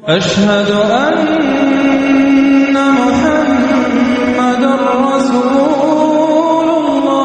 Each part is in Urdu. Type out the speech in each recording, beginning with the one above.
أشهد أن محمد رسول الله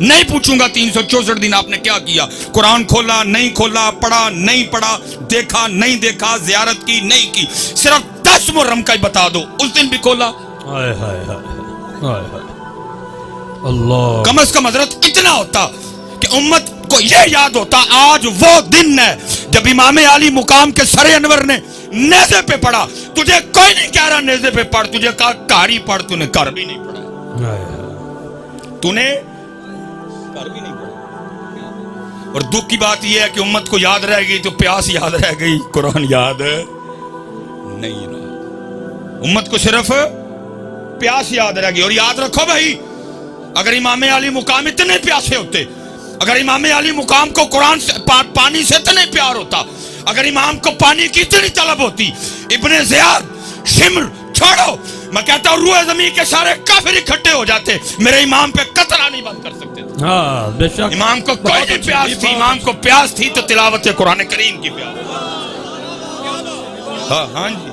نہیں پوچھوں گا 364 دن آپ نے کیا کیا، قرآن کھولا نہیں کھولا، پڑھا نہیں پڑھا، دیکھا نہیں دیکھا، زیارت کی نہیں کی، صرف 10 محرم کا ہی بتا دو اس دن بھی کھولا؟ اللہ کم از کم حضرت اتنا ہوتا کہ امت کو یہ یاد ہوتا آج وہ دن ہے جب امام علی مقام کے سر انور نے نیزے پہ پڑھا. تجھے کوئی نہیں کہہ رہا نیزے پہ پڑھ، تجھے کہا کاری پڑھ، تو نے کر بھی نہیں پڑھا، تو نے کر بھی نہیں پڑھا. اور دکھ کی بات یہ ہے کہ امت کو یاد رہ گئی تو پیاس یاد رہ گئی، قرآن یاد نہیں رہا. امت کو صرف پیاس یاد رہ گئی. اور یاد رکھو بھائی، اگر امام علی مقام اتنے پیاسے ہوتے، اگر امام علی مقام کو قرآن سے پانی سے اتنے پیار ہوتا، اگر امام کو پانی کی اتنی طلب ہوتی، ابن زیاد شمر چھوڑو، میں کہتا ہوں روح زمین کے سارے کافر اکٹھے ہو جاتے، میرے امام پہ قطرہ نہیں بند کر سکتے تھے. ہاں بے شک. امام کو کوئی نہیں پیاس تھی، امام کو پیاس تھی تو تلاوت قرآن کریم کی پیاس. ہاں جی،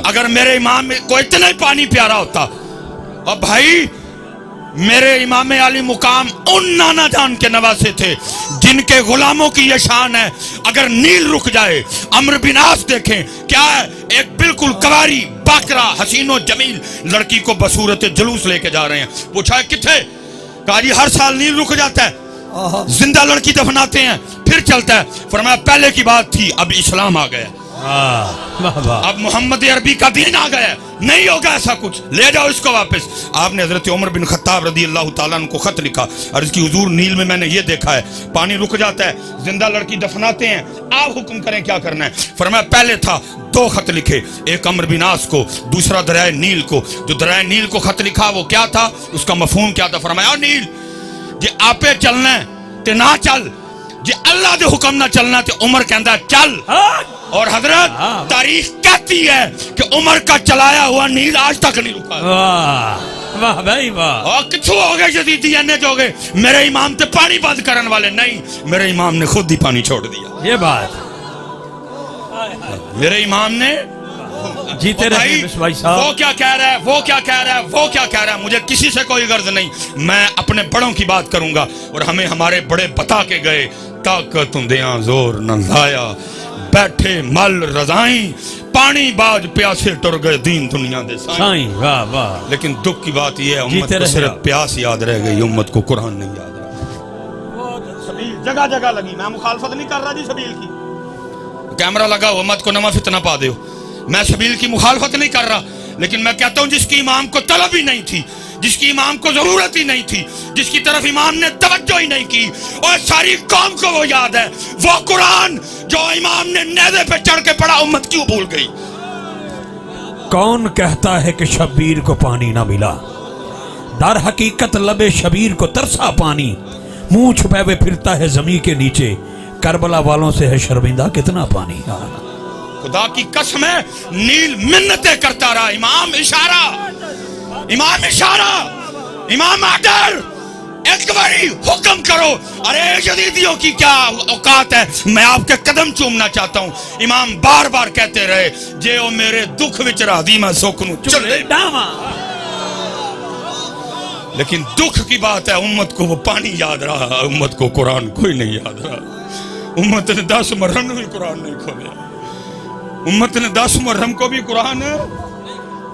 اگر میرے امام کو اتنا ہی پانی پیارا ہوتا. اب بھائی میرے امام علی مقام ان نانا جان کے نواسے تھے جن کے غلاموں کی یہ شان ہے، اگر نیل رک جائے. عمرو بن عاص دیکھیں کیا ہے، ایک بالکل کواری باکرا حسین و جمیل لڑکی کو بصورت جلوس لے کے جا رہے ہیں. پوچھا ہے کتھے؟ کہا جی ہر سال نیل رک جاتا ہے، زندہ لڑکی دفناتے ہیں پھر چلتا ہے. فرمایا پہلے کی بات تھی، اب اسلام آ گیا، اب محمد عربی کا دین آ گیا، نہیں ہوگا ایسا کچھ، لے جاؤ اس کو واپس. آپ نے حضرت عمر بن خطاب رضی اللہ تعالیٰ عنہ کو خط لکھا، عرض کی حضور نیل میں میں نے یہ دیکھا ہے، پانی رک جاتا ہے، زندہ لڑکی دفناتے ہیں، آپ حکم کریں کیا کرنا ہے. فرمایا پہلے تھا 2 خط لکھے، ایک عمرو بن عاص کو، دوسرا دریائے نیل کو. جو دریائے نیل کو خط لکھا وہ کیا تھا، اس کا مفہوم کیا تھا؟ فرمایا نیل جی آپے چلنا ہے تے نہ چل، جی اللہ دے حکم نہ چلنا تے عمر کہندا چل. اور حضرت تاریخ کہتی ہے کہ عمر کا چلایا ہوا نیل آج تک نہیں رکا. واہ بھائی واہ. اور کتھوں ہو گئے جدیدی انے جو گئے، میرے امام تے پانی بند کرن والے نہیں، میرے امام نے خود ہی پانی چھوڑ دیا. یہ بات میرے امام نے جیتے رہے بھائی صاحب. وہ کیا کہہ رہا ہے، وہ کیا کہہ رہا ہے، وہ کیا کہہ رہا ہے، مجھے کسی سے کوئی غرض نہیں. میں اپنے بڑوں کی بات کروں گا، اور ہمیں ہمارے بڑے بتا کے گئے، طاقت دیاں زور نہ لایا، بیٹھے مل رضائیں، پانی باج پیاسے ٹر گئے دین دنیا دے سائیں. واہ واہ. لیکن دکھ کی بات یہ ہے امت کو صرف پیاس یاد رہ گئی، امت کو قرآن نہیں یاد رہا. سبیل جگہ جگہ لگی، میں مخالفت نہیں کر رہا جی سبیل کی، کیمرہ لگا ہو امت کو نواں فتنہ پا دے ہو، میں سبیل کی مخالفت نہیں کر رہا، لیکن میں کہتا ہوں جس کی امام کو طلب ہی نہیں تھی، جس کی امام کو ضرورت ہی نہیں تھی، جس کی طرف امام نے توجہ ہی نہیں کی، اور ساری قوم کو وہ یاد ہے، وہ قرآن جو امام نے نیزے پہ چڑھ کے پڑھا امت کیوں بھول گئی؟ کون کہتا ہے کہ شبیر کو پانی نہ ملا، در حقیقت لبے شبیر کو ترسا پانی، منہ چھپے ہوئے پھرتا ہے زمین کے نیچے، کربلا والوں سے ہے شرمندہ کتنا پانی. خدا کی قسم ہے نیل منتیں کرتا رہا، امام اشارہ، امام اشارہ، امام آڈر، ایک باری حکم کرو. ارے جدیدیوں کی کیا اوقات ہے، میں آپ کے قدم چومنا چاہتا ہوں. امام بار بار کہتے رہے جے او میرے دکھ وچ راضی میں سکھ نو چلے. لیکن دکھ کی بات ہے امت کو وہ پانی یاد رہا، امت کو قرآن کوئی نہیں یاد رہا. امت نے 10 محرم بھی قرآن نہیں کھولے، امت نے 10 محرم کو بھی قرآن.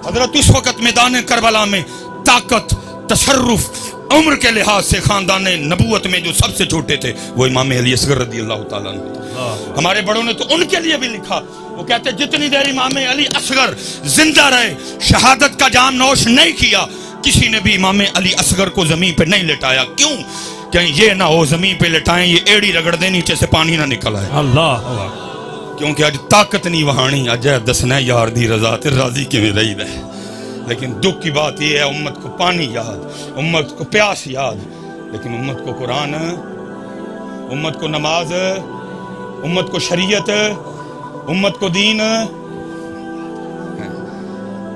حضرت اس وقت میدان کربلا میں طاقت، تصرف، عمر کے لحاظ سے خاندان نبوت میں جو سب سے چھوٹے تھے وہ امام علی اصغر رضی اللہ تعالیٰ عنہ. ہمارے بڑوں نے تو ان کے لیے بھی لکھا، وہ کہتے جتنی دیر امام علی اصغر زندہ رہے، شہادت کا جام نوش نہیں کیا، کسی نے بھی امام علی اصغر کو زمین پہ نہیں لٹایا. کیوں؟ کہ یہ نہ ہو زمین پہ لٹائیں، یہ ایڑی رگڑ دے نیچے سے پانی نہ نکل آئے. اللہ، کیونکہ آج طاقت نہیں وہانی، اج دسنا یار دی رضا تے راضی کیویں رہی ہے. لیکن دکھ کی بات یہ ہے امت کو پانی یاد، امت کو پیاس یاد، لیکن امت کو قرآن، امت کو نماز امت کو شریعت، امت کو دین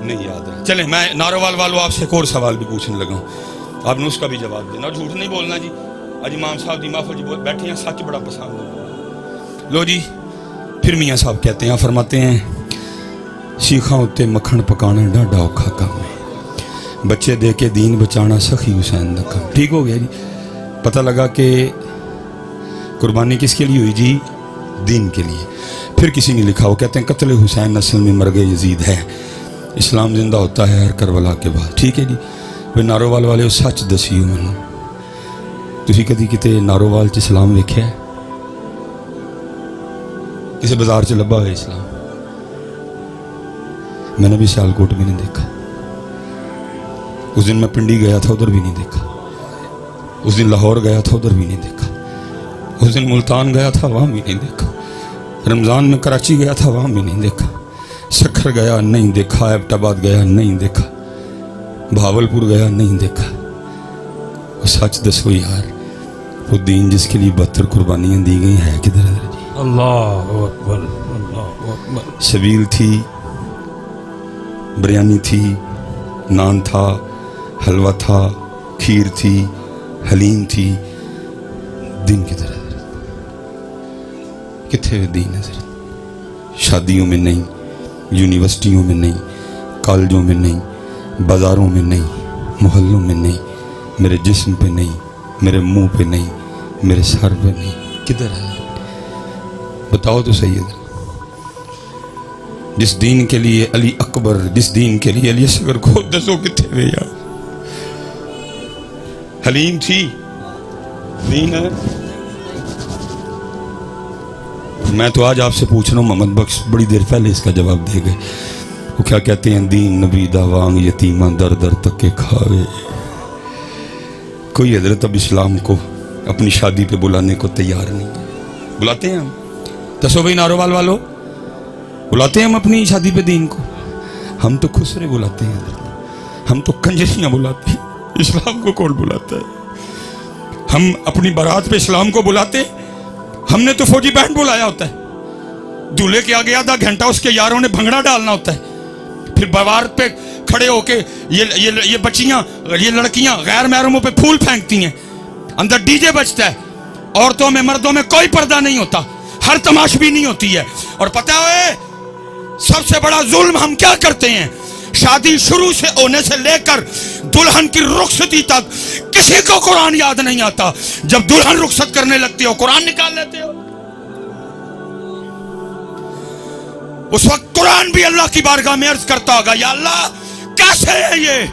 نہیں یاد ہے. چلیں میں ناروال والوں آپ سے ایک اور سوال بھی پوچھنے لگا ہوں، آپ نے اس کا بھی جواب دینا، جھوٹ نہیں بولنا جی. آج امام صاحب دی محفل جی بیٹھے ہیں، سچ بڑا پسند ہے. لو جی پھر میاں صاحب کہتے ہیں، فرماتے ہیں سیخاں اتے مکھن پکانا ڈاڈا اوکھا کام ہے، بچے دے کے دین بچانا سخی حسین دا کام. ٹھیک ہو گیا جی. پتہ لگا کہ قربانی کس کے لیے ہوئی جی؟ دین کے لیے. پھر کسی نے لکھا، وہ کہتے ہیں قتل حسین اصل میں مرگ یزید ہے، اسلام زندہ ہوتا ہے ہر کربلا کے بعد. ٹھیک ہے جی. پھر نارووال والے سچ دسیو مینوں، تسی کدی کتے نارووال چ اسلام ویکھیا ہے؟ کسی بازار چ لبا ہوئے اسلام؟ میں نے بھی سیالکوٹ بھی نہیں دیکھا. اس دن میں پنڈی گیا تھا، ادھر بھی نہیں دیکھا. اس دن لاہور گیا تھا، ادھر بھی نہیں دیکھا. اس دن ملتان گیا تھا، وہاں بھی نہیں دیکھا. رمضان میں کراچی گیا تھا، وہاں بھی نہیں دیکھا. سکھر گیا نہیں دیکھا، ایبٹ آباد گیا نہیں دیکھا، بھاولپور گیا نہیں دیکھا. وہ سچ دسو یار، وہ دین جس کے لیے 72 قربانیاں دی گئی ہیں کدھر ہے جی؟ اللہ اکبر، اللہ اکبر. شبیل تھی، بریانی تھی، نان تھا، حلوہ تھا، کھیر تھی، حلیم تھی. دین کدھر ہے؟ کتنے دین ہے؟ شادیوں میں نہیں، یونیورسٹیوں میں نہیں، کالجوں میں نہیں، بازاروں میں نہیں، محلوں میں نہیں، میرے جسم پہ نہیں، میرے منہ پہ نہیں، میرے سر پہ نہیں. کدھر ہے؟ بتاؤ تو صحیح ہے. جس دین کے لیے علی اکبر، جس دین کے لیے علی اصغر کو دسو کتنے ہوئے یار. حلیم تھی، دین ہے. میں تو آج آپ سے پوچھ رہا ہوں، محمد بخش بڑی دیر پہلے اس کا جواب دے گئے. وہ کیا کہتے ہیں؟ دین نبی دا وانگ یتیمہ در در تک کے کھاوے. کوئی حضرت اب اسلام کو اپنی شادی پہ بلانے کو تیار نہیں ہے. بلاتے ہیں ہم؟ دسو بھائی نارووال والو، بلاتے ہیں ہم اپنی شادی پہ دین کو؟ ہم تو خسرے بلاتے ہیں، ہم تو کنجریاں بلاتے ہیں. اسلام کو کون بلاتا ہے؟ ہم اپنی بارات پہ اسلام کو بلاتے ہیں؟ ہم نے تو فوجی بینڈ بلایا ہوتا ہے، دولہے کے آگے آدھا گھنٹہ اس کے یاروں نے بھنگڑا ڈالنا ہوتا ہے. پھر بوار پہ کھڑے ہو کے یہ بچیاں، یہ لڑکیاں غیر محرموں پہ پھول پھینکتی ہیں، اندر ڈی جے بجتا ہے. عورتوں میں مردوں میں کوئی پردہ نہیں ہوتا، ہر تماشبی نہیں ہوتی ہے. اور پتہ ہے سب سے بڑا ظلم ہم کیا کرتے ہیں؟ شادی شروع سے ہونے سے لے کر دلہن کی رخصتی تک کسی کو قرآن یاد نہیں آتا. جب دلہن رخصت کرنے لگتی ہو قرآن نکال لیتے ہو. اس وقت قرآن بھی اللہ کی بارگاہ میں عرض کرتا ہوگا، یا اللہ کیسے ہے یہ؟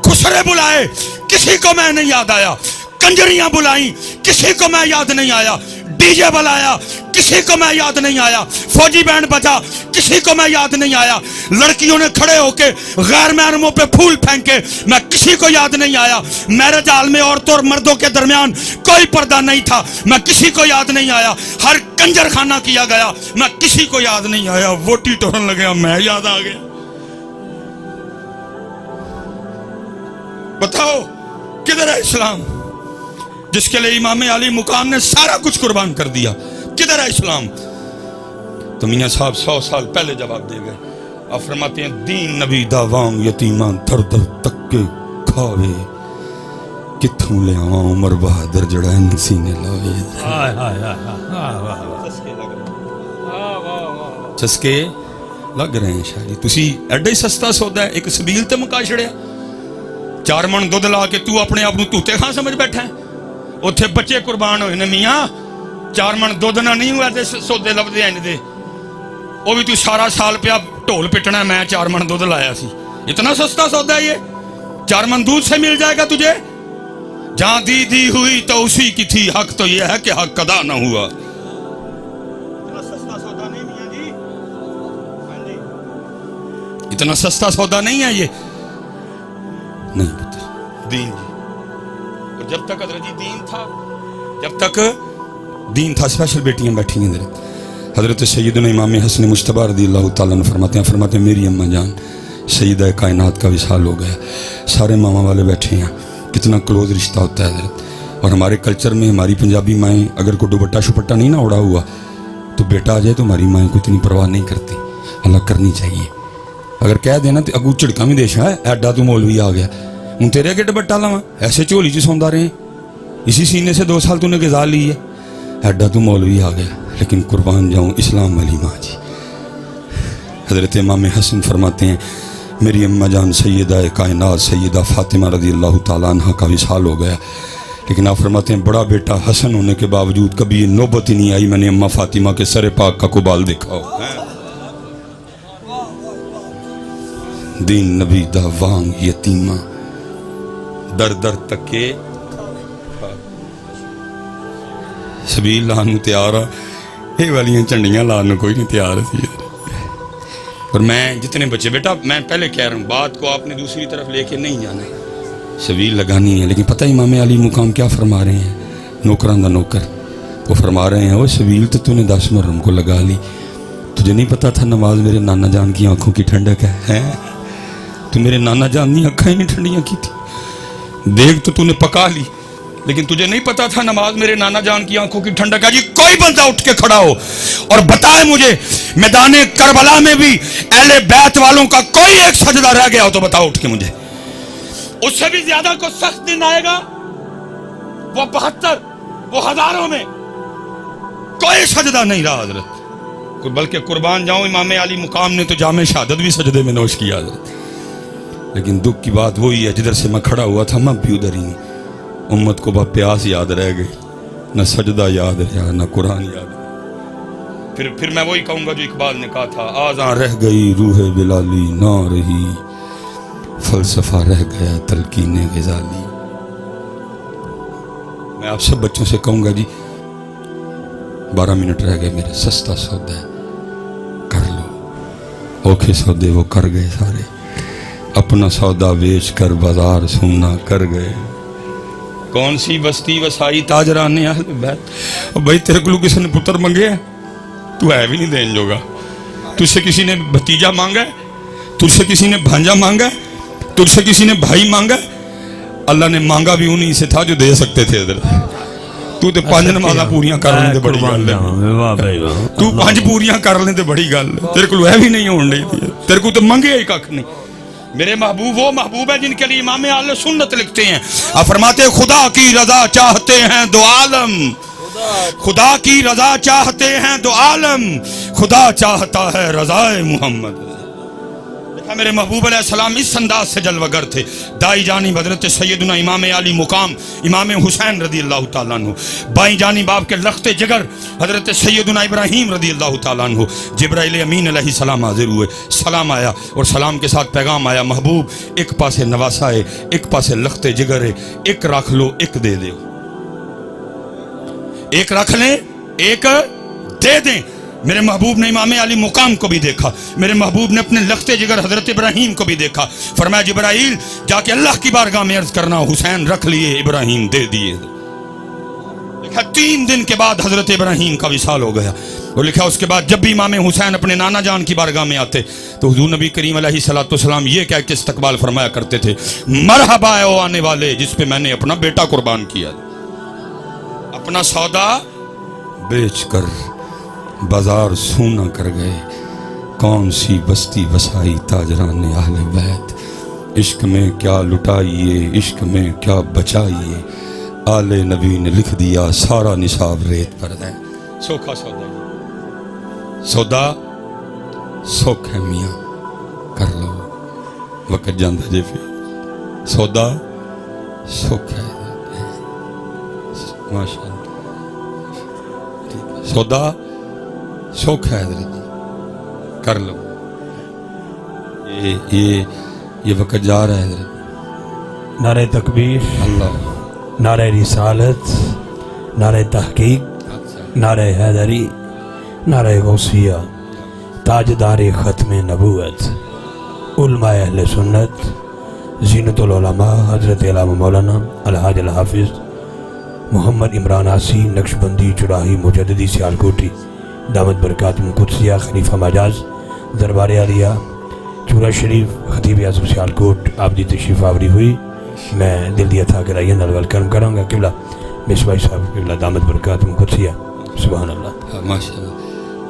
خسرے بلائے کسی کو میں نہیں یاد آیا، کنجریاں بلائیں کسی کو میں یاد نہیں آیا، ڈی جے بلایا کسی کو میں یاد نہیں آیا، فوجی بینڈ بجا کسی کو میں یاد نہیں آیا، لڑکیوں نے کھڑے ہو کے غیر محرموں پہ پھول پھینکے میں کسی کو یاد نہیں آیا، میرج ہال میں عورتوں اور مردوں کے درمیان کوئی پردہ نہیں تھا میں کسی کو یاد نہیں آیا، ہر کنجر خانہ کیا گیا میں کسی کو یاد نہیں آیا، ووٹی ٹورن لگیا میں یاد آ گیا. بتاؤ کدھر ہے اسلام جس کے لیے امام علی مقام نے سارا کچھ قربان کر دیا؟ کدھر ہے اسلام؟ تو میاں صاحب 100 سال پہلے جواب دے گئے. آپ فرماتے ہیں دین نبی دا وانگ یتیماں در در تک کے کھاوے، کتھوں لے آواں عمر بہادر جڑا ان سینے لاوے. چسکے لگ رہے ہیں شاید. تسی ایڈا ہی سستا سودا ہے ایک سبیل تے مکا چھڑیا. 4 من دودھ لا کے تو اپنے آپ نو توتے خاں سمجھ بیٹھا ہے. اتھے بچے قربان ہوئے نے میاں. 4 من دودھ نہ نہیں ہوا تے سودے لبدے ہیں دے. وہ بھی تو سارا سال پہ اب ڈھول پٹنا ہے میں 4 من دودھ لایا سی. اتنا سستا سودا ہے یہ؟ 4 من دودھ سے مل جائے گا تجھے. جہاں دی ہوئی تو اسی کی تھی، حق تو یہ ہے کہ حق ادا نہ ہوا. اتنا سستا سودا نہیں میاں جی، اتنا سستا سودا نہیں ہے یہ. نہیں پتہ دین جی. اور جب تک حضرت جی دین تھا، جب تک دین تھا، اسپیشل بیٹیاں بیٹھی ہیں ادھر. حضرت سیدنا امام حسن مجتبی رضی اللہ تعالیٰ عنہ فرماتے ہیں میری اماں جان سیدہ کائنات کا وصال ہو گیا. سارے ماما والے بیٹھے ہیں، کتنا کلوز رشتہ ہوتا ہے حضرت. اور ہمارے کلچر میں ہماری پنجابی مائیں اگر کوئی دوپٹہ شپٹا نہیں نہ اڑا ہوا بیٹا آ جائے تو ہماری مائیں کو اتنی پرواہ نہیں کرتی. اللہ کرنی چاہیے. اگر کہہ دینا تو اگو جھڑکا بھی دے شا ایڈا تو مولوی آ گیا ہوں تیرے اگے ڈبٹا لاواں ایسے جھولی چ سوندا رہے اسی سینے سے 2 سال تو نے غذا لی ہے ایڈا تو مولوی آ گیا. لیکن قربان جاؤں اسلام والی ماں جی. حضرت امام حسن فرماتے ہیں میری اماں جان سیدہ کائنات سیدہ فاطمہ رضی اللہ تعالیٰ عنہ کا وصال ہو گیا. لیکن آپ فرماتے ہیں بڑا بیٹا حسن ہونے کے باوجود کبھی یہ نوبت ہی نہیں آئی میں نے اماں فاطمہ کے سر پاک کا قبال دیکھا ہو. دین نبی دا وانگ یتیمہ در در تکے سبیل لانو تیار آ یہ والیاں چنڈیاں لانو کوئی نہیں تیار تھی. اور میں جتنے بچے بیٹا میں پہلے کہہ رہا ہوں بات کو آپ نے دوسری طرف لے کے نہیں جانا سبیل لگانی ہے. لیکن پتہ امام علی مقام کیا فرما رہے ہیں نوکران دا نوکر وہ فرما رہے ہیں وہ سبیل تو نے 10 محرم کو لگا لی تجھے نہیں پتا تھا نماز میرے نانا جان کی آنکھوں کی ٹھنڈک ہے تو میرے نانا جان کی آنکھیں ہی نہیں ٹھنڈیاں کی تھی دیکھ تو نے پکا لی لیکن تجھے نہیں پتا تھا نماز میرے نانا جان کی آنکھوں کی ٹھنڈک ہے. جی کوئی بندہ اٹھ کے کھڑا ہو اور بتائے مجھے میدان کربلا میں بھی اہل بیت والوں کا کوئی ایک سجدہ رہ گیا ہو تو بتاؤ اٹھ کے مجھے. اس سے بھی زیادہ کو سخت دن آئے گا وہ 72 وہ ہزاروں میں کوئی سجدہ نہیں رہا حضرت. بلکہ قربان جاؤں امام علی مقام نے تو جامع شہادت بھی سجدے میں نوش کیا حضرت. لیکن دکھ کی بات وہی ہے جدھر سے میں کھڑا ہوا تھا میں بھی ادھر ہی ہوں. امت کو بس پیاس یاد رہ گئی نہ سجدہ یاد رہا نہ قرآن یاد رہا. پھر میں وہی کہوں گا جو اقبال نے کہا تھا آزاں رہ گئی روح بلالی نہ رہی فلسفہ رہ گیا تلقین غزالی. میں آپ سب بچوں سے کہوں گا جی 12 منٹ رہ گئے میرے سستا سودا ہے کر لو اوکھے سودے وہ کر گئے سارے اپنا سودا بیچ کر بازار سونا کر گئے. کون سی بستی وسائی تاجران اہل بیت بھائی تیرے کو کسی نے پتر منگے ہے تو ہے بھی نہیں دین جوگا. تجھ سے کسی نے بھتیجا مانگا ہے تجھ سے کسی نے بھانجا مانگا ہے تجھ سے کسی نے بھائی مانگا ہے. اللہ نے مانگا بھی انہی سے تھا جو دے سکتے تھے. تو تے 5 نمازاں پوریاں کر لیں تے بڑی گل ہے تو 5 پوریاں کر لیں تے بڑی گل ہے. تیرے کو ہے بھی نہیں ہون رہی تھی تیرے کو تو منگے ہی کھ نہیں. میرے محبوب وہ محبوب ہے جن کے لیے امام اہل سنت لکھتے ہیں آپ فرماتے ہیں خدا کی رضا چاہتے ہیں دو عالم خدا کی رضا چاہتے ہیں دو عالم خدا چاہتا ہے رضائے محمد. میرے محبوب علیہ السلام اس انداز سے جلوگر تھے. دائی جانب حضرت سیدنا امام علی مقام امام حسین رضی اللہ تعالیٰ عنہ بائیں جانب آپ کے لخت جگر حضرت سیدنا ابراہیم رضی اللہ تعالیٰ عنہ. جبرائیل امین علیہ السلام حاضر ہوئے سلام آیا اور سلام کے ساتھ پیغام آیا محبوب ایک پاسے نواسا ہے ایک پاسے لخت جگر ہے ایک رکھ لو ایک دے دو ایک رکھ لیں ایک دے دیں. میرے محبوب نے امام علی مقام کو بھی دیکھا میرے محبوب نے اپنے لخت جگر حضرت ابراہیم کو بھی دیکھا. فرمایا جبرائیل جا کے اللہ کی بارگاہ میں عرض کرنا حسین رکھ لیے ابراہیم دے دیے. لکھا 3 دن کے بعد حضرت ابراہیم کا وصال ہو گیا اور لکھا اس کے بعد جب بھی امام حسین اپنے نانا جان کی بارگاہ میں آتے تو حضور نبی کریم علیہ السلام یہ کہہ کے استقبال فرمایا کرتے تھے مرحبا ہے وہ آنے والے جس پہ میں نے اپنا بیٹا قربان کیا. اپنا سودا بیچ کر بازار سونا کر گئے کون سی بستی وسائی تاجران اہل بیت. عشق میں کیا لٹائیے عشق میں کیا بچائیے آل نبی نے لکھ دیا سارا نصاب ریت پر ہے. سوکھا سودا سوکھ ہے میاں کر لو وقت جاندہ جے پھر سودا سوکھ ہے ماشاءاللہ سودا سوکھ ہے حضرت کر لو. یہ وقت جا رہا ہے حضرت. نعرہ تکبیر اللہ نعرہ رسالت نعرہ تحقیق نعرہ حیدری نعرہ غوثیہ تاجدار ختم نبوت علماء اہل سنت زینت العلماء حضرت علامہ مولانا الحاج الحافظ محمد عمران آسی نقشبندی چڑاہی مجددی سیالکوٹی دامت برکاتم قدسیہ خلیفہ مجاز دربار عالیہ چورا شریف خطیب اعظم سیالکوٹ آپ دی تشریف آوری ہوئی. میں دل دیا تھا کہ نل ویلکم کروں گا قبلہ مصباح صاحب قبلہ دامت برکاتم قدسیہ سبحان اللہ ماشاء اللہ.